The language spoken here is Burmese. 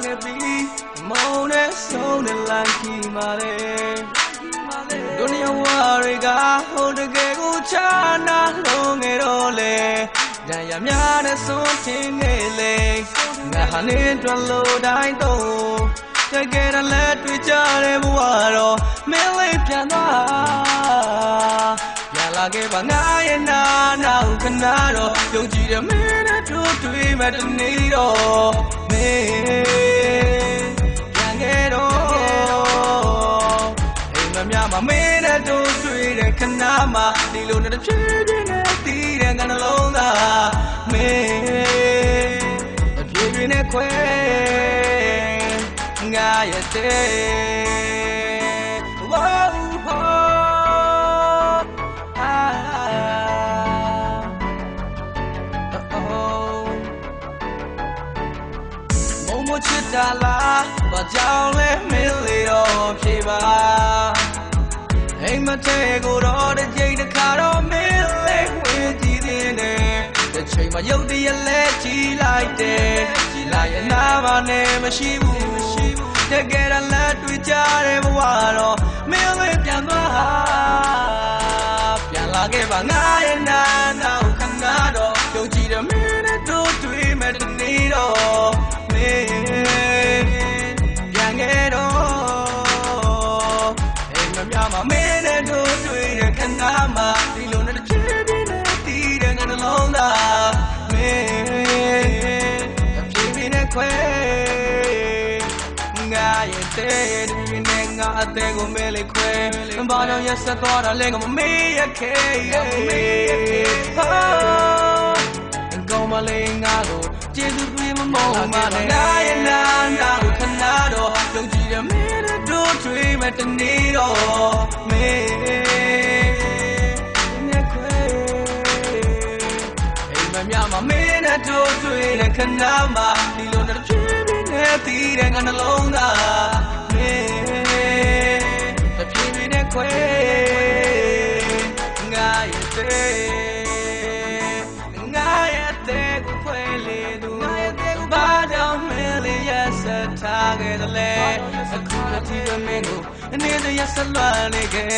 ခဲ့ပြီမောင်နဲ့ဆုံးတဲ့လမ်းကြီးမှာလေဒုနီယာဝါတွေကဟိုတကယ်ကိုချာနာလုံးငယ်တော့လေဒဏ်ရာများနဲ့ဆုံးတင်နေလေငါဟာနေတွလို့တိုင်းတော့တကယ်လည်းတွေ့ကြတဲ့ဘဝတော့မင်းလေးပြန်သွားပြန်လာခဲ့ပါငါရဲ့နာနောက်ခဏတော့ယုံကြည်တဲ့မင်းနဲ့တို့တွေ့မှတနေ့တော့မင်းပြန်ခဲ့တော့အိမ်မများမှာမင်းနဲ့တို့တွေ့တဲ့ခဏမှာဒီလိုနဲ့တစ်ဖြည်းဖြည်းနဲ့တီးတဲ့ငါနှလုံးသားမင်းတစ်ဖြည်းဖြည်းနဲ့ခွဲငါရဲ့တဲ့ဝါဟောမုံချစ်တာလားဘာကြောင့်လဲမင်းလေးတော့ဖြေပါအိမ်မထဲကိုတော့တစ်ချိန်တစ်ခါတော့မင်းလေးဝင်ကြည့်နေတဲ့တစ်ချိန်မှရုပ်တရက်လဲကြည့်လိုက်တယ်ကြည့်လိုက်ရင်နာမနဲ့မရှိဘူးတကယ်လည်းတွေ့ကြတဲ့ဘဝတော့မင်းလေးပြန်သွားပြန်လာခဲ့ပါငါရဲ့နာနောက်ခဏတော့ယုံကြည်တဲ့မင်းနဲ့တို့တွေ့မဲ့တနေ့တော့မင်းပြန်ခဲ့တော့အိမ်မများမှာမင်းနဲ့တို့တွေ့တဲ့ခဏမှာဒီလိုနဲ့တစ်ဖြည်းဖြည်းနဲ့တီးတဲ့ငါနှလုံးသားမင်းတစ်ဖြည်းဖြည်းနဲ့ခွဲငါရဲ့တဲ့ဒီနဲ့ငါအသေးကိုမဲလေးခွဲဘာကြောင့်ရက်ဆက်သွားတာလဲငါမမေ့ရခဲ့ကောင်းမလေးငါကိုကျေးဇူးပြုမမောင်းမနဲ့ငါရဲ့နာနောက်ခဏတော့ယုံကြည်တဲ့မင်းတို့တွေ့မဲ့တနေ့တော့မင်းနဲ့ခွဲအိမ်မများမှာမင်းနဲ့တို့တွေ့တဲ့ခဏမှာဒီလိုနဲ့ဖြည်းဖြည်းနဲ့တီးတဲ့ငါနှလုံးသားမင်းတစ်ဖြည်းဖြည်းနဲ့ခွဲငါရဲ့တဲ့ကိုခွဲလေသူငါရဲ့တဲ့ကိုဘာကြောင့်မလေးရဆက်ထားခဲ့တယ်လဲအခုအထိပဲမင်းကိုအနေနဲ့ရဆက်လွှမ်းနေခဲ့